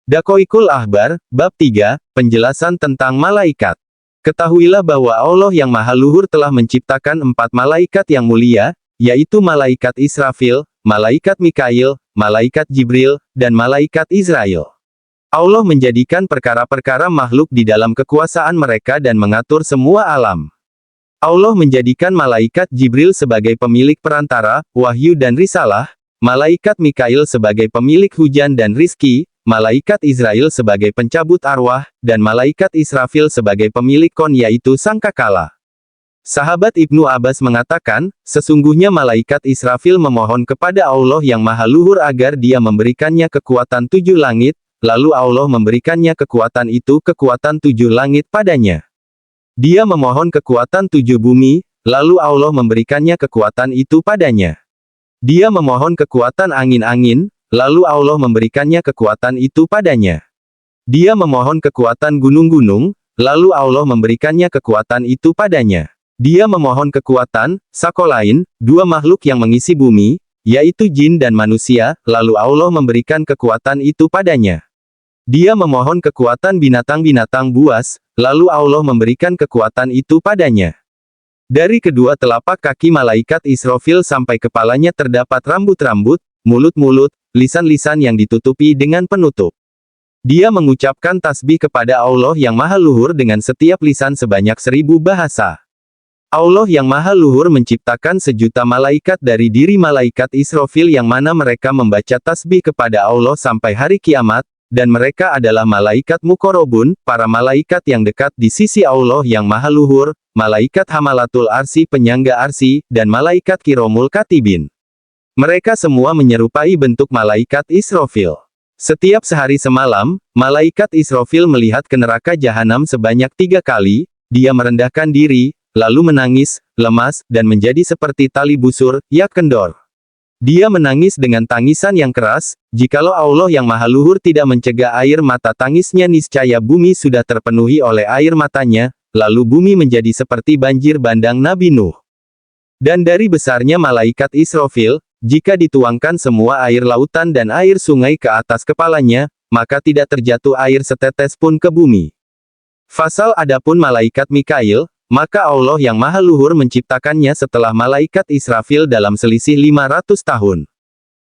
Dakoikul Ahbar, Bab 3, Penjelasan tentang Malaikat. Ketahuilah bahwa Allah yang Maha Luhur telah menciptakan 4 malaikat yang mulia, yaitu Malaikat Israfil, Malaikat Mikail, Malaikat Jibril, dan Malaikat Israel. Allah menjadikan perkara-perkara makhluk di dalam kekuasaan mereka dan mengatur semua alam. Allah menjadikan Malaikat Jibril sebagai pemilik perantara, wahyu dan risalah, Malaikat Mikail sebagai pemilik hujan dan rizki, Malaikat Israel sebagai pencabut arwah, dan Malaikat Israfil sebagai pemilik kon yaitu sangkakala. Sahabat Ibnu Abbas mengatakan, sesungguhnya Malaikat Israfil memohon kepada Allah yang Maha Luhur agar dia memberikannya kekuatan 7 langit, lalu Allah memberikannya kekuatan 7 langit padanya. Dia memohon kekuatan 7 bumi, lalu Allah memberikannya kekuatan itu padanya. Dia memohon kekuatan angin-angin, lalu Allah memberikannya kekuatan itu padanya. Dia memohon kekuatan gunung-gunung, lalu Allah memberikannya kekuatan itu padanya. Dia memohon kekuatan sakolain, 2 makhluk yang mengisi bumi, yaitu jin dan manusia, lalu Allah memberikan kekuatan itu padanya. Dia memohon kekuatan binatang-binatang buas, lalu Allah memberikan kekuatan itu padanya. Dari kedua telapak kaki Malaikat Israfil sampai kepalanya terdapat rambut-rambut, mulut-mulut, lisan-lisan yang ditutupi dengan penutup. Dia mengucapkan tasbih kepada Allah yang Maha Luhur dengan setiap lisan sebanyak 1000 bahasa. Allah yang Maha Luhur menciptakan 1.000.000 malaikat dari diri Malaikat Israfil yang mana mereka membaca tasbih kepada Allah sampai hari kiamat, dan mereka adalah malaikat mukorobun, para malaikat yang dekat di sisi Allah yang Maha Luhur, malaikat Hamalatul Arsy penyangga arsy, dan malaikat Kiromul Katibin. Mereka semua menyerupai bentuk Malaikat Israfil. Setiap sehari semalam, Malaikat Israfil melihat ke neraka jahanam sebanyak 3 kali, dia merendahkan diri, lalu menangis, lemas, dan menjadi seperti tali busur, yak kendor. Dia menangis dengan tangisan yang keras, jikalau Allah yang Maha Luhur tidak mencegah air mata tangisnya niscaya bumi sudah terpenuhi oleh air matanya, lalu bumi menjadi seperti banjir bandang Nabi Nuh. Dan dari besarnya Malaikat Israfil, jika dituangkan semua air lautan dan air sungai ke atas kepalanya, maka tidak terjatuh air setetes pun ke bumi. Fasal adapun Malaikat Mikail, maka Allah yang Maha Luhur menciptakannya setelah Malaikat Israfil dalam selisih 500 tahun.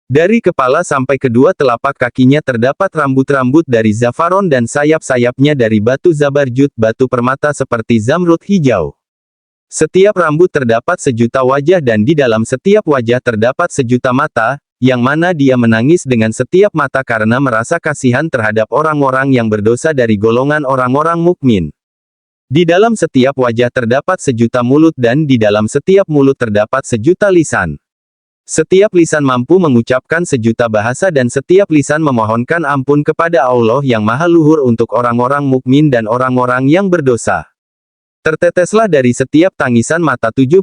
Dari kepala sampai kedua telapak kakinya terdapat rambut-rambut dari zafaron dan sayap-sayapnya dari batu zabarjud, batu permata seperti zamrud hijau. Setiap rambut terdapat 1.000.000 wajah dan di dalam setiap wajah terdapat 1.000.000 mata, yang mana dia menangis dengan setiap mata karena merasa kasihan terhadap orang-orang yang berdosa dari golongan orang-orang mukmin. Di dalam setiap wajah terdapat 1.000.000 mulut dan di dalam setiap mulut terdapat 1.000.000 lisan. Setiap lisan mampu mengucapkan 1.000.000 bahasa dan setiap lisan memohonkan ampun kepada Allah yang Maha Luhur untuk orang-orang mukmin dan orang-orang yang berdosa. Terteteslah dari setiap tangisan mata 70.000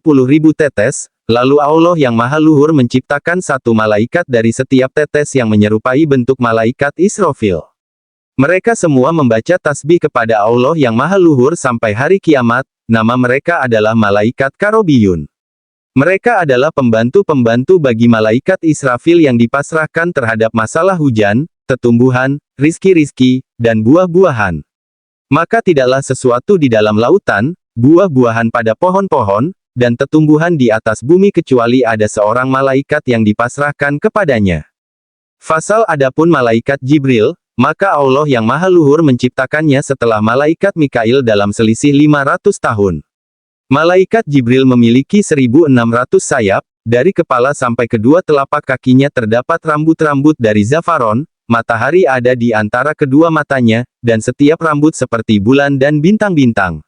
tetes, lalu Allah yang Maha Luhur menciptakan 1 malaikat dari setiap tetes yang menyerupai bentuk Malaikat Israfil. Mereka semua membaca tasbih kepada Allah yang Maha Luhur sampai hari kiamat, nama mereka adalah Malaikat Karobiyun. Mereka adalah pembantu-pembantu bagi Malaikat Israfil yang dipasrahkan terhadap masalah hujan, tetumbuhan, rizki-rizki, dan buah-buahan. Maka tidaklah sesuatu di dalam lautan, buah-buahan pada pohon-pohon, dan tetumbuhan di atas bumi kecuali ada seorang malaikat yang dipasrahkan kepadanya. Fasal adapun Malaikat Jibril, maka Allah yang Maha Luhur menciptakannya setelah Malaikat Mikail dalam selisih 500 tahun. Malaikat Jibril memiliki 1.600 sayap, dari kepala sampai kedua telapak kakinya terdapat rambut-rambut dari zafaron, matahari ada di antara kedua matanya, dan setiap rambut seperti bulan dan bintang-bintang.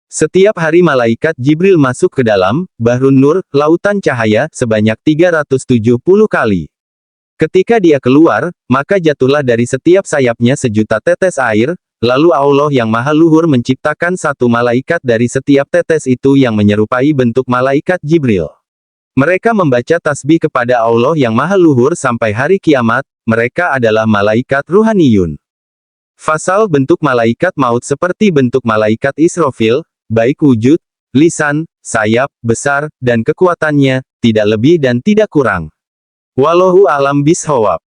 Setiap hari Malaikat Jibril masuk ke dalam Bahrun Nur, lautan cahaya, sebanyak 370 kali. Ketika dia keluar, maka jatuhlah dari setiap sayapnya 1.000.000 tetes air, lalu Allah yang Maha Luhur menciptakan 1 malaikat dari setiap tetes itu yang menyerupai bentuk Malaikat Jibril. Mereka membaca tasbih kepada Allah yang Maha Luhur sampai hari kiamat, mereka adalah malaikat ruhaniyun. Fasal bentuk malaikat maut seperti bentuk Malaikat Israfil, baik wujud, lisan, sayap, besar, dan kekuatannya, tidak lebih dan tidak kurang. Wallahu a'lam bishawab.